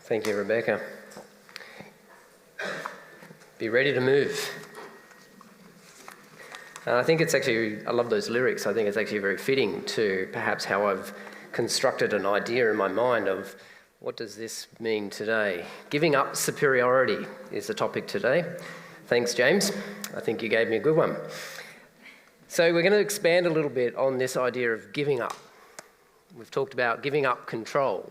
Thank you, Rebecca. Be ready to move. I think it's actually, I love those lyrics. I think it's actually very fitting to perhaps how I've constructed an idea in my mind of what does this mean today. Giving up superiority is the topic today. Thanks, James. I think you gave me a good one. So we're going to expand a little bit on this idea of giving up. We've talked about giving up control,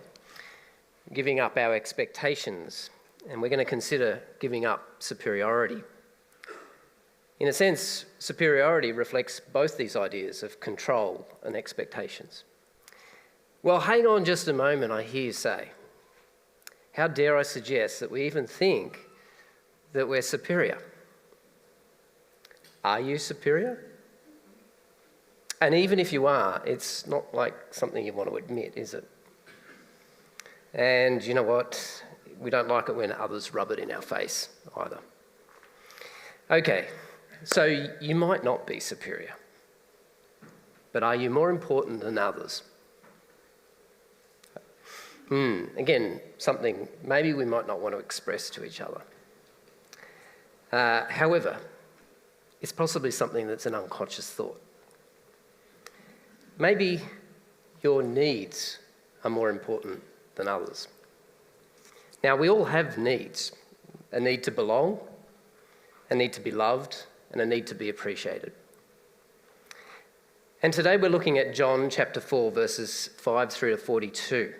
giving up our expectations, and we're going to consider giving up superiority. In a sense, superiority reflects both these ideas of control and expectations. Well, hang on just a moment, I hear you say. How dare I suggest that we even think that we're superior? Are you superior? And even if you are, it's not like something you want to admit, is it? And you know what? We don't like it when others rub it in our face either. Okay, so you might not be superior, but are you more important than others? Again, something maybe we might not want to express to each other. However, it's possibly something that's an unconscious thought. Maybe your needs are more important than others. Now, we all have needs. A need to belong, a need to be loved, and a need to be appreciated. And today we're looking at John chapter 4, verses 5 through to 42.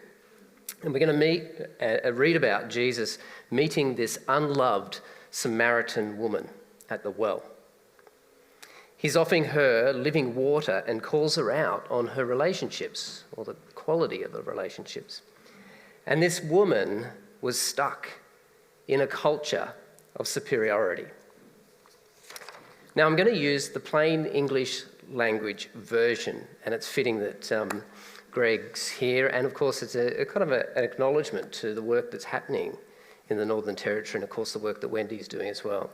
And we're going to read about Jesus meeting this unloved Samaritan woman at the well. He's offering her living water and calls her out on her relationships, or the quality of the relationships. And this woman was stuck in a culture of superiority. Now, I'm going to use the plain English language version, and it's fitting that Greg's here, and of course it's a kind of an acknowledgement to the work that's happening in the Northern Territory, and of course the work that Wendy's doing as well.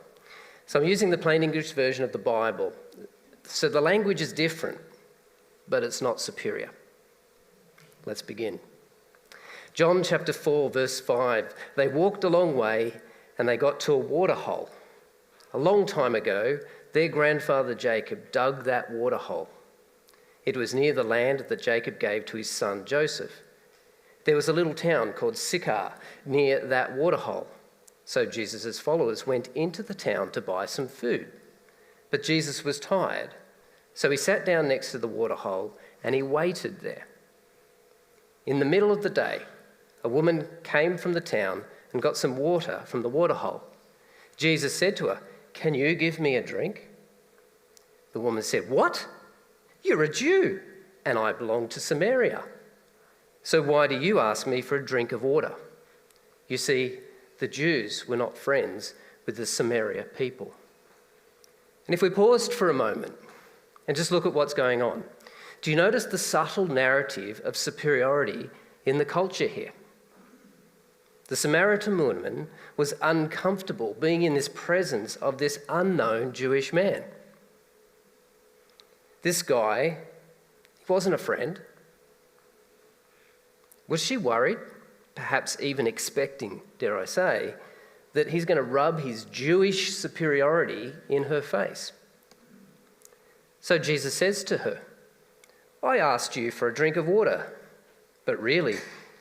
So I'm using the plain English version of the Bible. So the language is different, but it's not superior. Let's begin. John chapter 4, verse 5. They walked a long way and they got to a water hole. A long time ago, their grandfather Jacob dug that water hole. It was near the land that Jacob gave to his son Joseph. There was a little town called Sychar near that water hole. So Jesus' followers went into the town to buy some food. But Jesus was tired, so he sat down next to the water hole and he waited there. In the middle of the day, a woman came from the town and got some water from the water hole. Jesus said to her, "Can you give me a drink?" The woman said, "What? You're a Jew, and I belong to Samaria. So why do you ask me for a drink of water?" You see, the Jews were not friends with the Samaria people. And if we paused for a moment and just look at what's going on, do you notice the subtle narrative of superiority in the culture here? The Samaritan woman was uncomfortable being in this presence of this unknown Jewish man. This guy, he wasn't a friend. Was she worried, perhaps even expecting, dare I say, that he's going to rub his Jewish superiority in her face? So Jesus says to her, "I asked you for a drink of water, but really,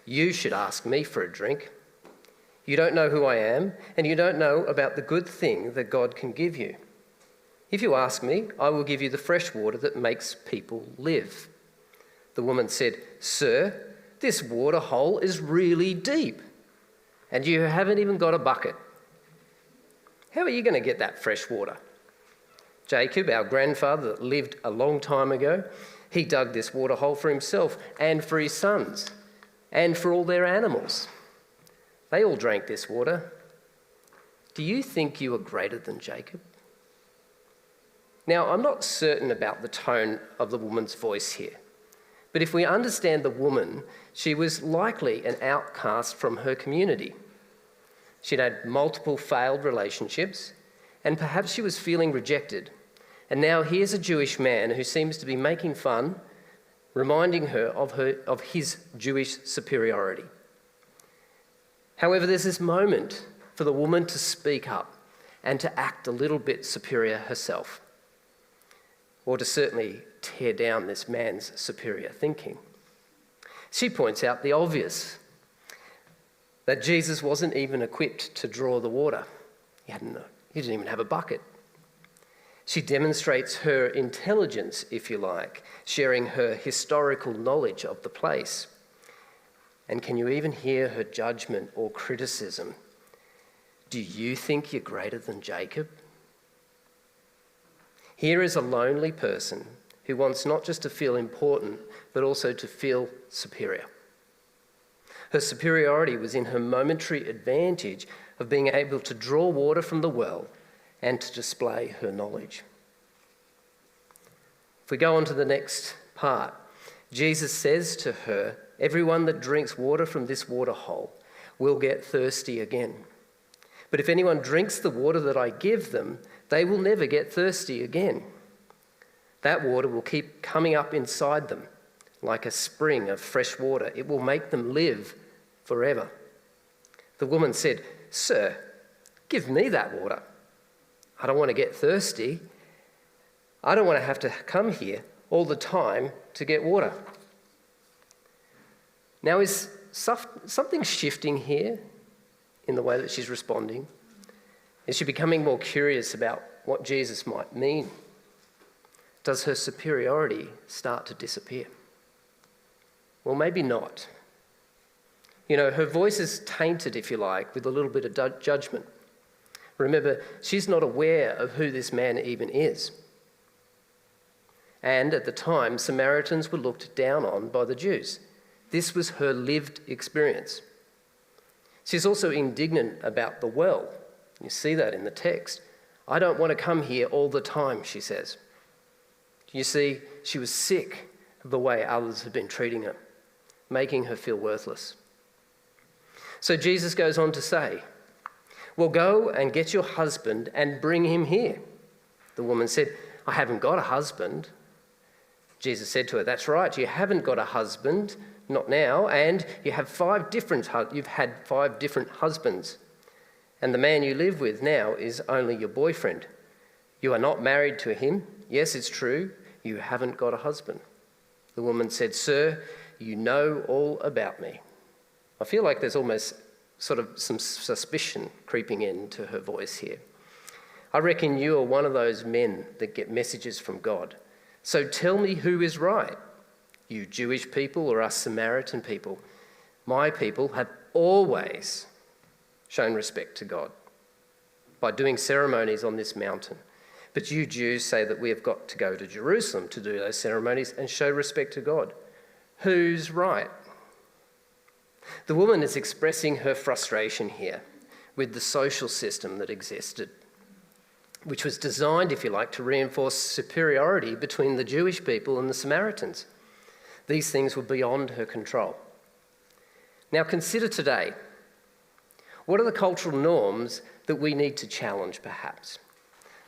you should ask me for a drink. You don't know who I am, and you don't know about the good thing that God can give you. If you ask me, I will give you the fresh water that makes people live." The woman said, "Sir, this water hole is really deep, and you haven't even got a bucket. How are you going to get that fresh water? Jacob, our grandfather that lived a long time ago, he dug this water hole for himself and for his sons and for all their animals. They all drank this water. Do you think you are greater than Jacob?" Now, I'm not certain about the tone of the woman's voice here, but if we understand the woman, she was likely an outcast from her community. She'd had multiple failed relationships, and perhaps she was feeling rejected. And now here's a Jewish man who seems to be making fun, reminding her of his Jewish superiority. However, there's this moment for the woman to speak up and to act a little bit superior herself, or to certainly tear down this man's superior thinking. She points out the obvious, that Jesus wasn't even equipped to draw the water. He didn't even have a bucket. She demonstrates her intelligence, if you like, sharing her historical knowledge of the place. And can you even hear her judgment or criticism? Do you think you're greater than Jacob? Here is a lonely person who wants not just to feel important, but also to feel superior. Her superiority was in her momentary advantage of being able to draw water from the well and to display her knowledge. If we go on to the next part, Jesus says to her, "Everyone that drinks water from this water hole will get thirsty again. But if anyone drinks the water that I give them, they will never get thirsty again. That water will keep coming up inside them like a spring of fresh water. It will make them live forever." The woman said, "Sir, give me that water. I don't want to get thirsty. I don't want to have to come here all the time to get water." Now, is something shifting here in the way that she's responding? Is she becoming more curious about what Jesus might mean? Does her superiority start to disappear? Well, maybe not. Her voice is tainted, if you like, with a little bit of judgment. Remember, she's not aware of who this man even is. And at the time, Samaritans were looked down on by the Jews. This was her lived experience. She's also indignant about the well. You see that in the text. "I don't want to come here all the time," she says. You see, she was sick of the way others had been treating her, making her feel worthless. So Jesus goes on to say, "Well, go and get your husband and bring him here." The woman said, "I haven't got a husband." Jesus said to her, "That's right, you haven't got a husband, not now, and you've had 5 different husbands. And the man you live with now is only your boyfriend. You are not married to him. Yes, it's true, you haven't got a husband." The woman said, "Sir, you know all about me." I feel like there's almost sort of some suspicion creeping into her voice here. "I reckon you are one of those men that get messages from God. So tell me who is right, you Jewish people or us Samaritan people. My people have always shown respect to God by doing ceremonies on this mountain. But you Jews say that we have got to go to Jerusalem to do those ceremonies and show respect to God. Who's right?" The woman is expressing her frustration here with the social system that existed, which was designed, if you like, to reinforce superiority between the Jewish people and the Samaritans. These things were beyond her control. Now consider today. What are the cultural norms that we need to challenge, perhaps,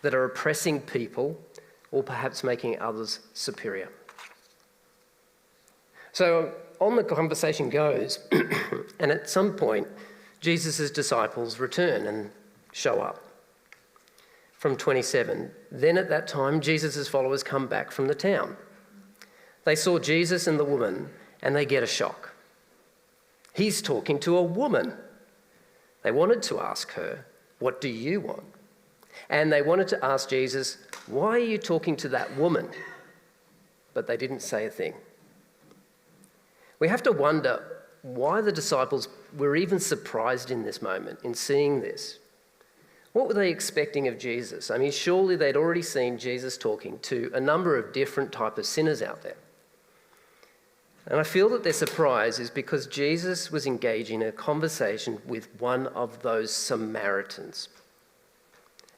that are oppressing people or perhaps making others superior? So on the conversation goes, and at some point, Jesus' disciples return and show up. From 27, "Then at that time, Jesus' followers come back from the town. They saw Jesus and the woman, and they get a shock. He's talking to a woman. They wanted to ask her, 'What do you want?' And they wanted to ask Jesus, 'Why are you talking to that woman?' But they didn't say a thing." We have to wonder why the disciples were even surprised in this moment, in seeing this. What were they expecting of Jesus? I mean, surely they'd already seen Jesus talking to a number of different types of sinners out there. And I feel that their surprise is because Jesus was engaging in a conversation with one of those Samaritans.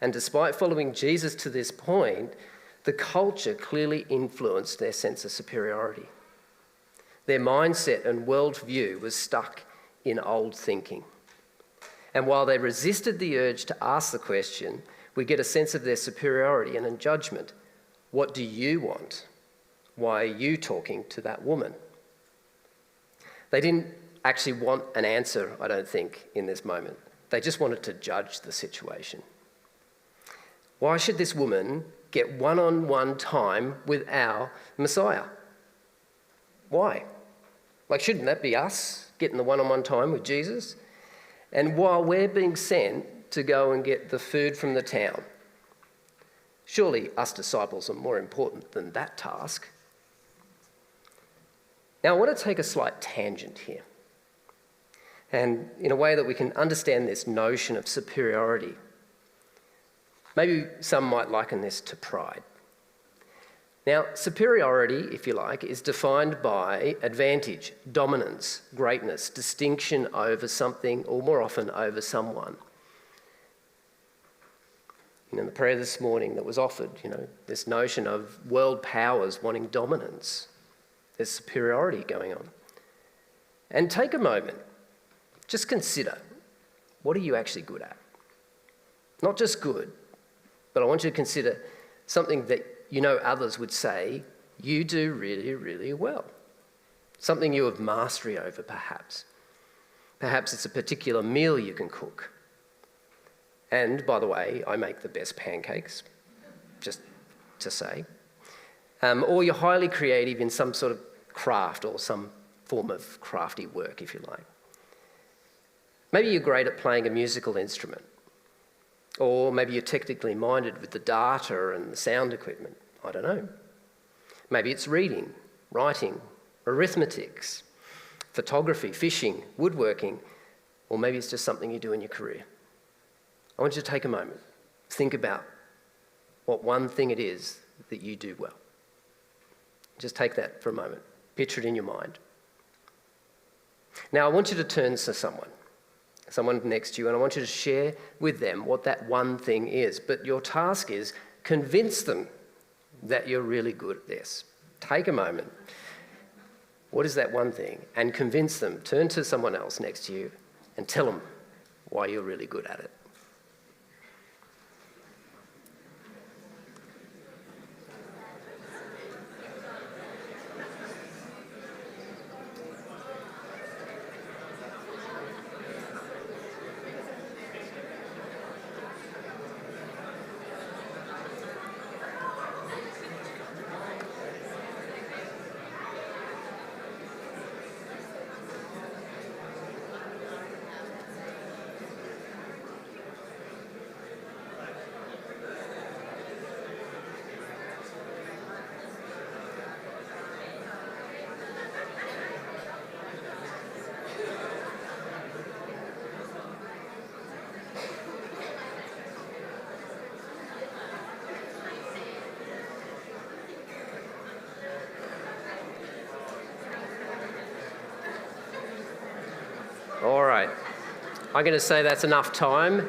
And despite following Jesus to this point, the culture clearly influenced their sense of superiority. Their mindset and worldview was stuck in old thinking. And while they resisted the urge to ask the question, we get a sense of their superiority and in judgment. What do you want? Why are you talking to that woman? They didn't actually want an answer, I don't think, in this moment. They just wanted to judge the situation. Why should this woman get one-on-one time with our Messiah? Why? Like, shouldn't that be us getting the one-on-one time with Jesus? And while we're being sent to go and get the food from the town, surely us disciples are more important than that task. Now, I want to take a slight tangent here, and in a way that we can understand this notion of superiority. Maybe some might liken this to pride. Now, superiority, if you like, is defined by advantage, dominance, greatness, distinction over something, or more often over someone. In the prayer this morning that was offered, this notion of world powers wanting dominance. There's superiority going on. And take a moment, just consider, what are you actually good at? Not just good, but I want you to consider something that others would say you do really, really well. Something you have mastery over, perhaps. Perhaps it's a particular meal you can cook. And, by the way, I make the best pancakes, just to say. Or you're highly creative in some sort of craft or some form of crafty work, if you like. Maybe you're great at playing a musical instrument. Or maybe you're technically minded with the data and the sound equipment. I don't know. Maybe it's reading, writing, arithmetics, photography, fishing, woodworking, or maybe it's just something you do in your career. I want you to take a moment, think about what one thing it is that you do well. Just take that for a moment. Picture it in your mind. Now, I want you to turn to someone next to you, and I want you to share with them what that one thing is. But your task is convince them that you're really good at this. Take a moment. What is that one thing? And convince them. Turn to someone else next to you and tell them why you're really good at it. All right. I'm going to say that's enough time.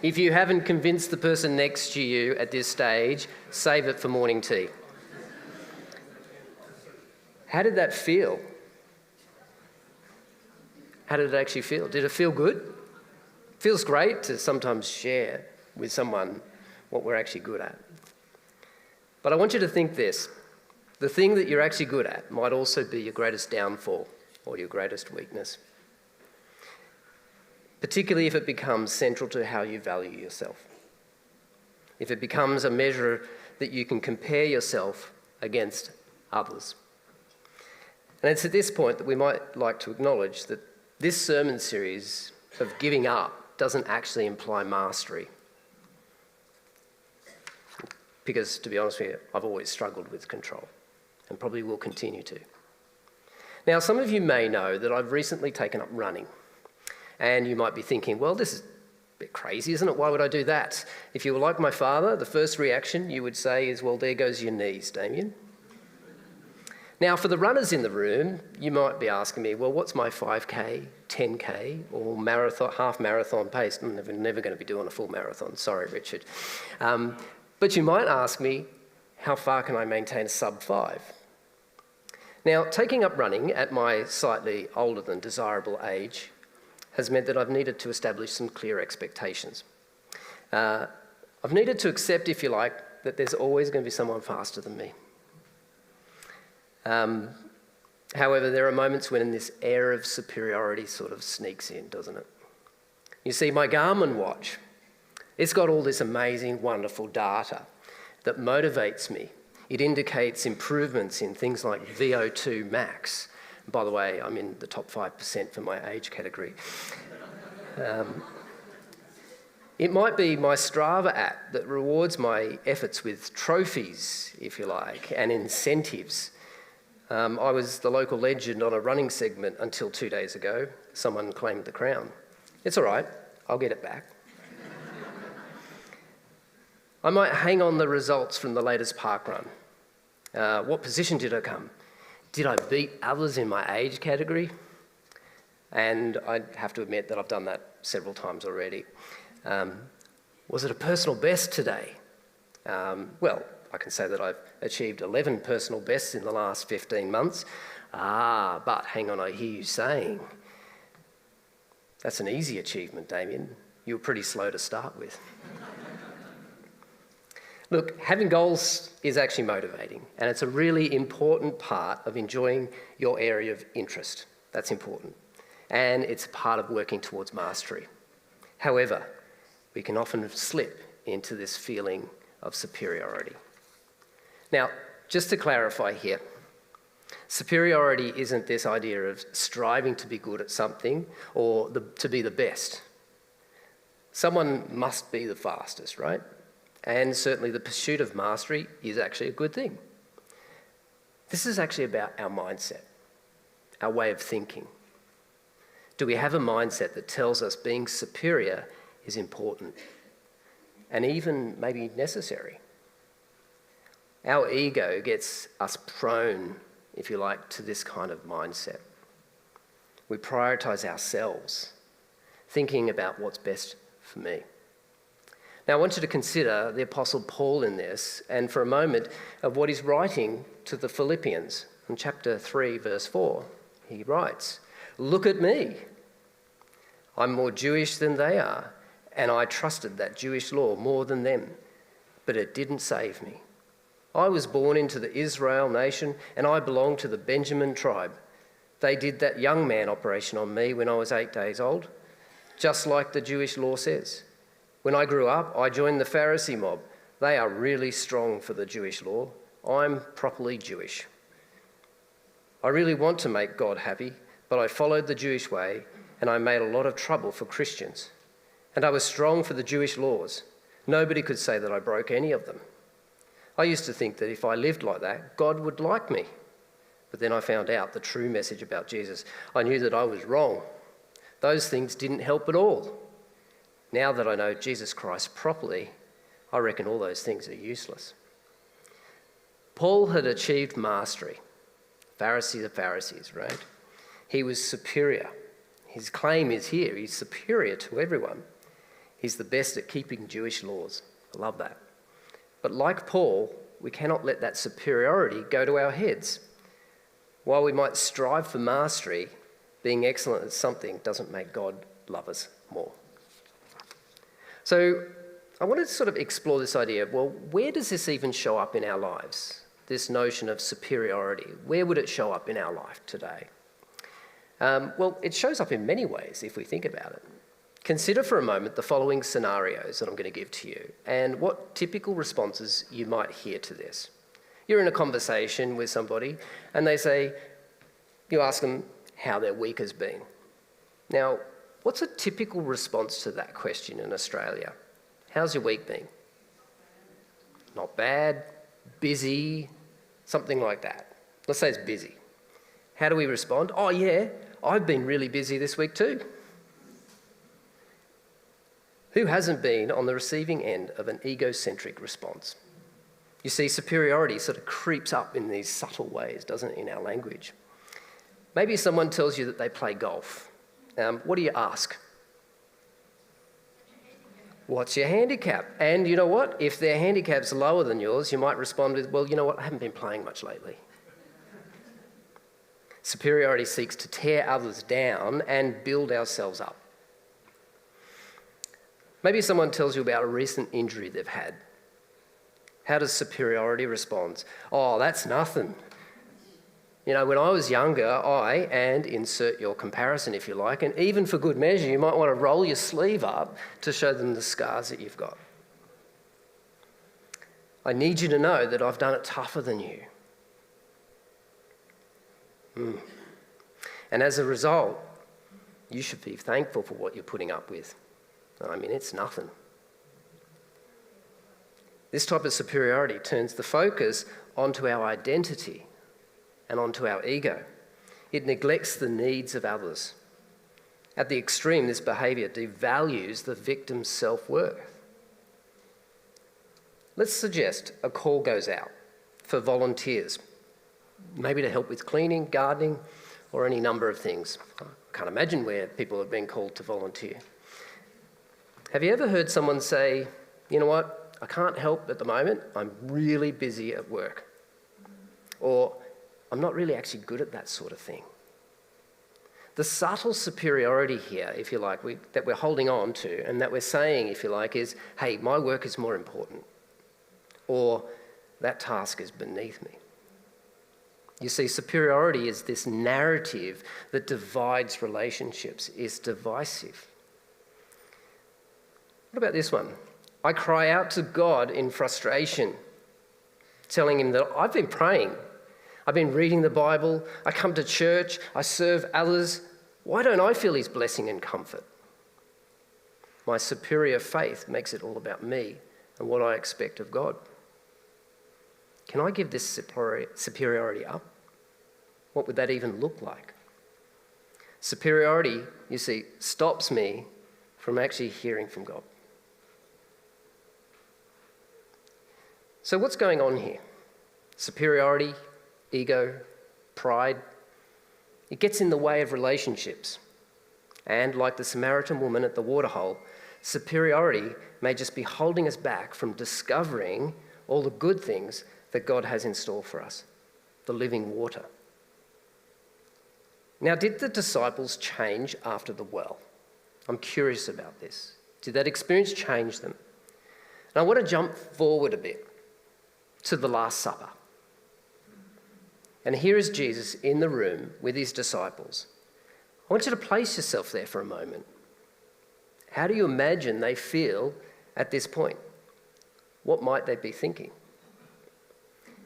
If you haven't convinced the person next to you at this stage, save it for morning tea. How did that feel? How did it actually feel? Did it feel good? It feels great to sometimes share with someone what we're actually good at. But I want you to think this. The thing that you're actually good at might also be your greatest downfall or your greatest weakness, particularly if it becomes central to how you value yourself. If it becomes a measure that you can compare yourself against others. And it's at this point that we might like to acknowledge that this sermon series of giving up doesn't actually imply mastery. Because, to be honest with you, I've always struggled with control and probably will continue to. Now, some of you may know that I've recently taken up running. And you might be thinking, well, this is a bit crazy, isn't it? Why would I do that? If you were like my father, the first reaction you would say is, well, there goes your knees, Damien. Now, for the runners in the room, you might be asking me, well, what's my 5K, 10K, or marathon, half marathon pace? I'm never going to be doing a full marathon. Sorry, Richard. But you might ask me, how far can I maintain a sub 5? Now, taking up running at my slightly older than desirable age has meant that I've needed to establish some clear expectations. I've needed to accept, if you like, that there's always going to be someone faster than me. However, there are moments when this air of superiority sort of sneaks in, doesn't it? You see, my Garmin watch, it's got all this amazing, wonderful data that motivates me. It indicates improvements in things like VO2 max. By the way, I'm in the top 5% for my age category. It might be my Strava app that rewards my efforts with trophies, if you like, and incentives. I was the local legend on a running segment until 2 days ago. Someone claimed the crown. It's all right, I'll get it back. I might hang on the results from the latest park run. What position did I come? Did I beat others in my age category? And I have to admit that I've done that several times already. Was it a personal best today? Well, I can say that I've achieved 11 personal bests in the last 15 months. But hang on, I hear you saying, that's an easy achievement, Damien. You were pretty slow to start with. Look, having goals is actually motivating, and it's a really important part of enjoying your area of interest. That's important. And it's part of working towards mastery. However, we can often slip into this feeling of superiority. Now, just to clarify here, superiority isn't this idea of striving to be good at something or to be the best. Someone must be the fastest, right? And certainly the pursuit of mastery is actually a good thing. This is actually about our mindset, our way of thinking. Do we have a mindset that tells us being superior is important and even maybe necessary? Our ego gets us prone, if you like, to this kind of mindset. We prioritise ourselves, thinking about what's best for me. Now, I want you to consider the Apostle Paul in this, and for a moment, of what he's writing to the Philippians. In chapter 3, verse 4, he writes, "Look at me. I'm more Jewish than they are, and I trusted that Jewish law more than them, but it didn't save me. I was born into the Israel nation, and I belong to the Benjamin tribe. They did that young man operation on me when I was 8 days old, just like the Jewish law says. When I grew up, I joined the Pharisee mob. They are really strong for the Jewish law. I'm properly Jewish. I really want to make God happy, but I followed the Jewish way, and I made a lot of trouble for Christians. And I was strong for the Jewish laws. Nobody could say that I broke any of them. I used to think that if I lived like that, God would like me. But then I found out the true message about Jesus. I knew that I was wrong. Those things didn't help at all. Now that I know Jesus Christ properly, I reckon all those things are useless." Paul had achieved mastery. Pharisee of Pharisees, right? He was superior. His claim is here, he's superior to everyone. He's the best at keeping Jewish laws. I love that. But like Paul, we cannot let that superiority go to our heads. While we might strive for mastery, being excellent at something doesn't make God love us more. So I want to sort of explore this idea of, well, where does this even show up in our lives? This notion of superiority, where would it show up in our life today? Well, it shows up in many ways if we think about it. Consider for a moment the following scenarios that I'm going to give to you and what typical responses you might hear to this. You're in a conversation with somebody and you ask them how their week has been. Now, what's a typical response to that question in Australia? How's your week been? Not bad, busy, something like that. Let's say it's busy. How do we respond? Oh yeah, I've been really busy this week too. Who hasn't been on the receiving end of an egocentric response? You see, superiority sort of creeps up in these subtle ways, doesn't it, in our language? Maybe someone tells you that they play golf. What do you ask? What's your handicap? And you know what? If their handicap's lower than yours, you might respond with, well, you know what? I haven't been playing much lately. Superiority seeks to tear others down and build ourselves up. Maybe someone tells you about a recent injury they've had. How does superiority respond? Oh, that's nothing. You know, when I was younger, and insert your comparison if you like, and even for good measure, you might want to roll your sleeve up to show them the scars that you've got. I need you to know that I've done it tougher than you. And as a result, you should be thankful for what you're putting up with. I mean, it's nothing. This type of superiority turns the focus onto our identity and onto our ego. It neglects the needs of others. At the extreme, this behaviour devalues the victim's self-worth. Let's suggest a call goes out for volunteers, maybe to help with cleaning, gardening, or any number of things. I can't imagine where people have been called to volunteer. Have you ever heard someone say, you know what, I can't help at the moment, I'm really busy at work. Or, I'm not really actually good at that sort of thing. The subtle superiority here, if you like, that we're holding on to and that we're saying, if you like, is, hey, my work is more important. Or, that task is beneath me. You see, superiority is this narrative that divides relationships, is divisive. What about this one? I cry out to God in frustration, telling him that I've been praying, I've been reading the Bible, I come to church, I serve others. Why don't I feel his blessing and comfort? My superior faith makes it all about me and what I expect of God. Can I give this superiority up? What would that even look like? Superiority, you see, stops me from actually hearing from God. So what's going on here? Superiority, ego, pride. It gets in the way of relationships. And like the Samaritan woman at the waterhole, superiority may just be holding us back from discovering all the good things that God has in store for us, the living water. Now, did the disciples change after the well? I'm curious about this. Did that experience change them? And I want to jump forward a bit to the Last Supper. And here is Jesus in the room with his disciples. I want you to place yourself there for a moment. How do you imagine they feel at this point? What might they be thinking?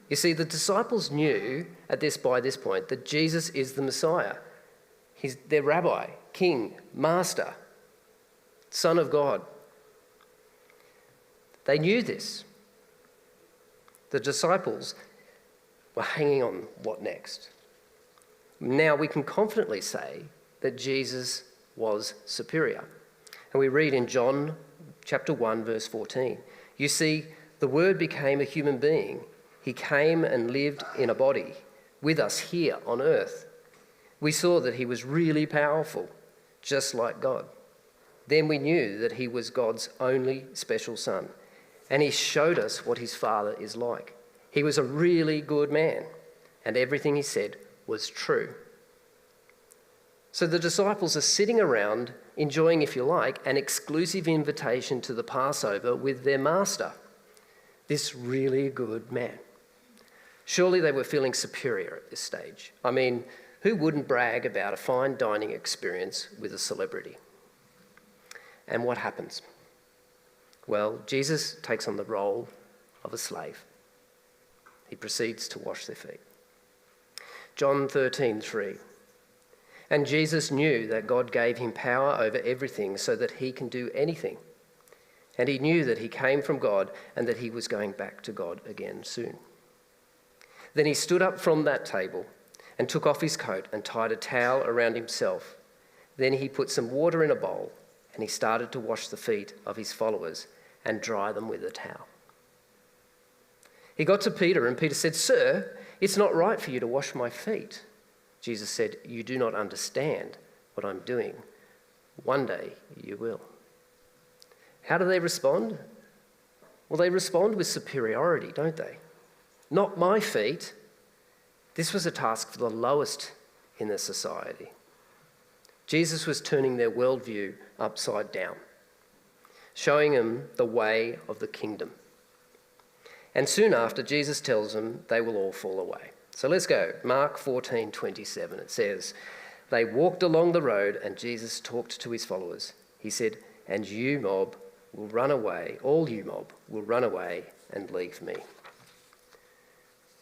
You see, the disciples knew by this point that Jesus is the Messiah. He's their rabbi, king, master, Son of God. They knew this. The disciples were hanging on what next. Now we can confidently say that Jesus was superior. And we read in John chapter 1, verse 14, you see, the Word became a human being. He came and lived in a body with us here on earth. We saw that he was really powerful, just like God. Then we knew that he was God's only special son, and he showed us what his Father is like. He was a really good man, and everything he said was true. So the disciples are sitting around enjoying, if you like, an exclusive invitation to the Passover with their master, this really good man. Surely they were feeling superior at this stage. I mean, who wouldn't brag about a fine dining experience with a celebrity? And what happens? Well, Jesus takes on the role of a slave. He proceeds to wash their feet. John 13:3. And Jesus knew that God gave him power over everything so that he can do anything. And he knew that he came from God and that he was going back to God again soon. Then he stood up from that table and took off his coat and tied a towel around himself. Then he put some water in a bowl and he started to wash the feet of his followers and dry them with a towel. He got to Peter and Peter said, "Sir, it's not right for you to wash my feet." Jesus said, "You do not understand what I'm doing. One day you will." How do they respond? Well, they respond with superiority, don't they? Not my feet. This was a task for the lowest in the society. Jesus was turning their worldview upside down, showing them the way of the kingdom. And soon after, Jesus tells them they will all fall away. So let's go. Mark 14:27. It says, "They walked along the road and Jesus talked to his followers. He said, 'And you mob will run away, all you mob will run away and leave me.'"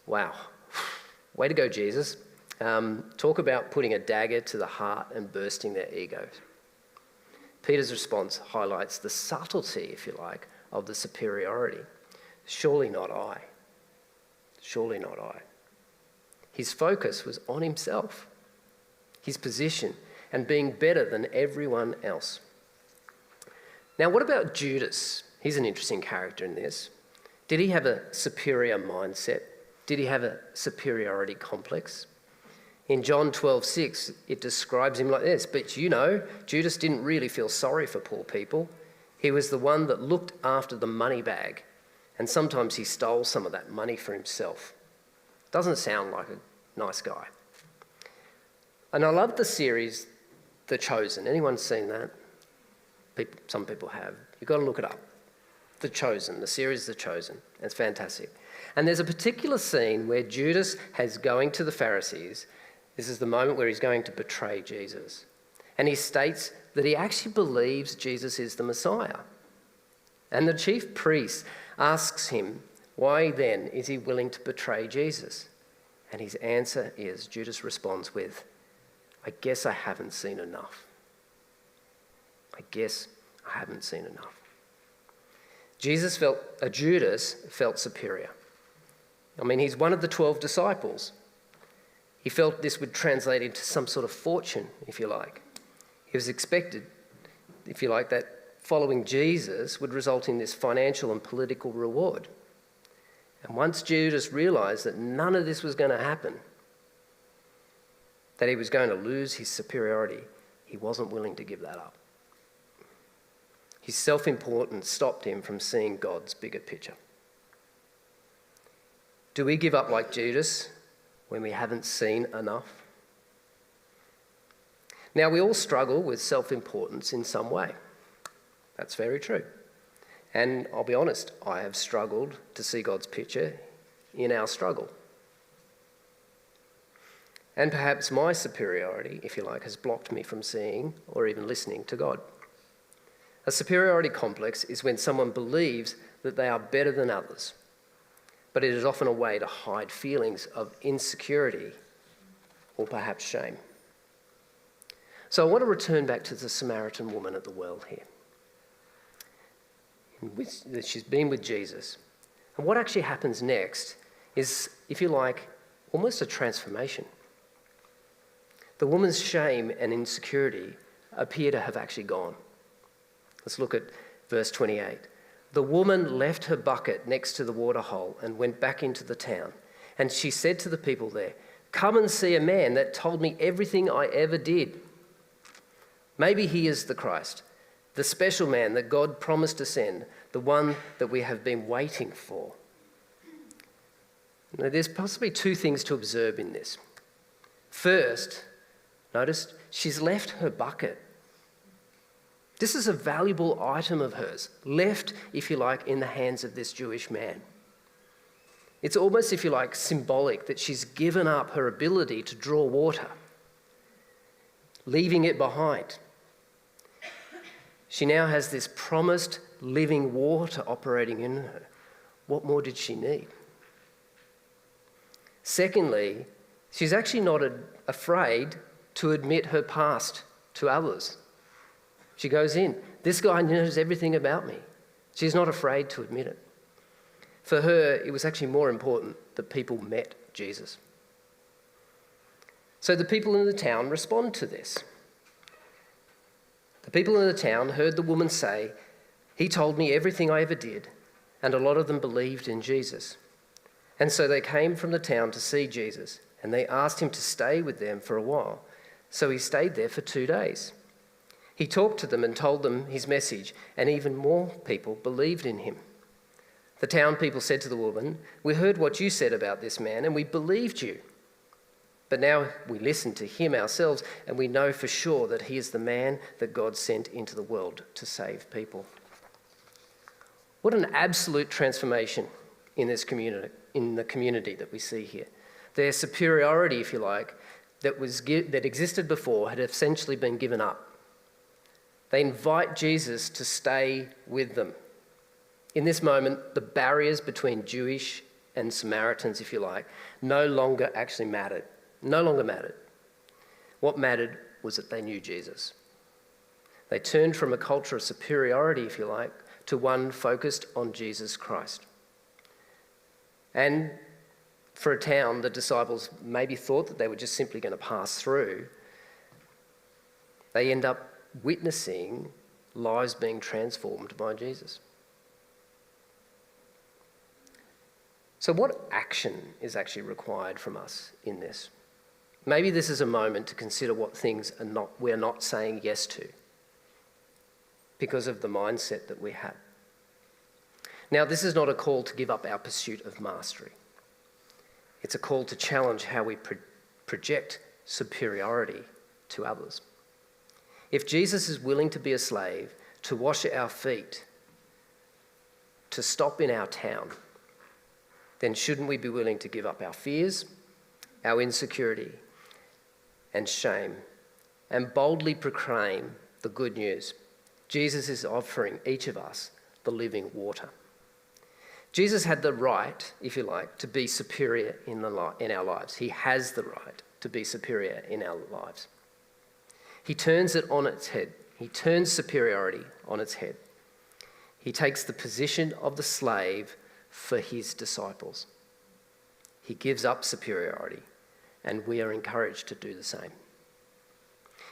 Wow. Way to go, Jesus. Talk about putting a dagger to the heart and bursting their egos. Peter's response highlights the subtlety, if you like, of the superiority. Surely not I. Surely not I. His focus was on himself, his position, and being better than everyone else. Now, what about Judas? He's an interesting character in this. Did he have a superior mindset? Did he have a superiority complex? In John 12:6, it describes him like this, "But you know, Judas didn't really feel sorry for poor people. He was the one that looked after the money bag, and sometimes he stole some of that money for himself." Doesn't sound like a nice guy. And I love the series, The Chosen. Anyone seen that? Some people have. You've got to look it up. The Chosen, the series The Chosen. It's fantastic. And there's a particular scene where Judas is going to the Pharisees. This is the moment where he's going to betray Jesus. And he states that he actually believes Jesus is the Messiah. And the chief priest asks him, why then is he willing to betray Jesus? And his answer is, Judas responds with, "I guess I haven't seen enough. I guess I haven't seen enough." Judas felt superior. I mean, he's one of the 12 disciples. He felt this would translate into some sort of fortune, if you like. He was expected, if you like, that following Jesus would result in this financial and political reward. And once Judas realised that none of this was going to happen, that he was going to lose his superiority, he wasn't willing to give that up. His self-importance stopped him from seeing God's bigger picture. Do we give up like Judas when we haven't seen enough? Now, we all struggle with self-importance in some way. That's very true. And I'll be honest, I have struggled to see God's picture in our struggle. And perhaps my superiority, if you like, has blocked me from seeing or even listening to God. A superiority complex is when someone believes that they are better than others, but it is often a way to hide feelings of insecurity or perhaps shame. So I want to return back to the Samaritan woman at the well here. She's been with Jesus. And what actually happens next is, if you like, almost a transformation. The woman's shame and insecurity appear to have actually gone. Let's look at verse 28. The woman left her bucket next to the waterhole and went back into the town. And she said to the people there, "Come and see a man that told me everything I ever did. Maybe he is the Christ, the special man that God promised to send, the one that we have been waiting for." Now, there's possibly two things to observe in this. First, notice she's left her bucket. This is a valuable item of hers, left, if you like, in the hands of this Jewish man. It's almost, if you like, symbolic that she's given up her ability to draw water, leaving it behind. She now has this promised living water operating in her. What more did she need? Secondly, she's actually not afraid to admit her past to others. She goes in. This guy knows everything about me. She's not afraid to admit it. For her, it was actually more important that people met Jesus. So the people in the town respond to this. The people in the town heard the woman say, "He told me everything I ever did," and a lot of them believed in Jesus. And so they came from the town to see Jesus, and they asked him to stay with them for a while. So he stayed there for 2 days. He talked to them and told them his message, and even more people believed in him. The town people said to the woman, "We heard what you said about this man, and we believed you. But now we listen to him ourselves, and we know for sure that he is the man that God sent into the world to save people." What an absolute transformation in this community, in the community that we see here. Their superiority, if you like, that existed before had essentially been given up. They invite Jesus to stay with them. In this moment, the barriers between Jewish and Samaritans, if you like, no longer actually mattered. No longer mattered. What mattered was that they knew Jesus. They turned from a culture of superiority, if you like, to one focused on Jesus Christ. And for a town, the disciples maybe thought that they were just simply going to pass through. They end up witnessing lives being transformed by Jesus. So what action is actually required from us in this? Maybe this is a moment to consider what things we're not saying yes to because of the mindset that we have. Now, this is not a call to give up our pursuit of mastery. It's a call to challenge how we project superiority to others. If Jesus is willing to be a slave, to wash our feet, to stop in our town, then shouldn't we be willing to give up our fears, our insecurity, and shame, and boldly proclaim the good news? Jesus is offering each of us the living water. Jesus had the right, if you like, to be superior in our lives. He has the right to be superior in our lives. He turns it on its head. He turns superiority on its head. He takes the position of the slave for his disciples. He gives up superiority, and we are encouraged to do the same.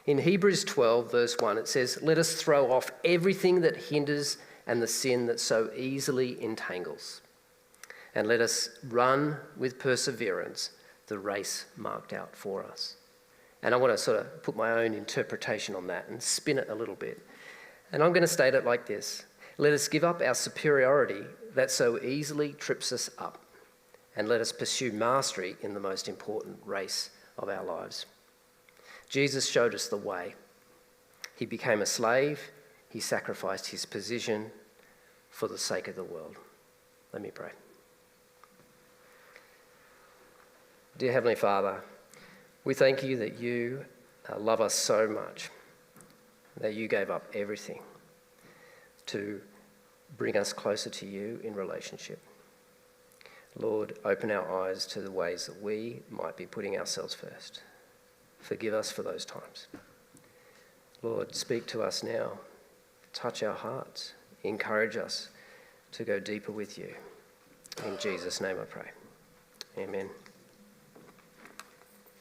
In Hebrews 12, verse 1, it says, "Let us throw off everything that hinders and the sin that so easily entangles, and let us run with perseverance the race marked out for us." And I want to sort of put my own interpretation on that and spin it a little bit. And I'm going to state it like this: let us give up our superiority that so easily trips us up, and let us pursue mastery in the most important race of our lives. Jesus showed us the way. He became a slave. He sacrificed his position for the sake of the world. Let me pray. Dear Heavenly Father, we thank you that you love us so much, that you gave up everything to bring us closer to you in relationship. Lord, open our eyes to the ways that we might be putting ourselves first. Forgive us for those times. Lord, speak to us now. Touch our hearts. Encourage us to go deeper with you. In Jesus' name I pray. Amen.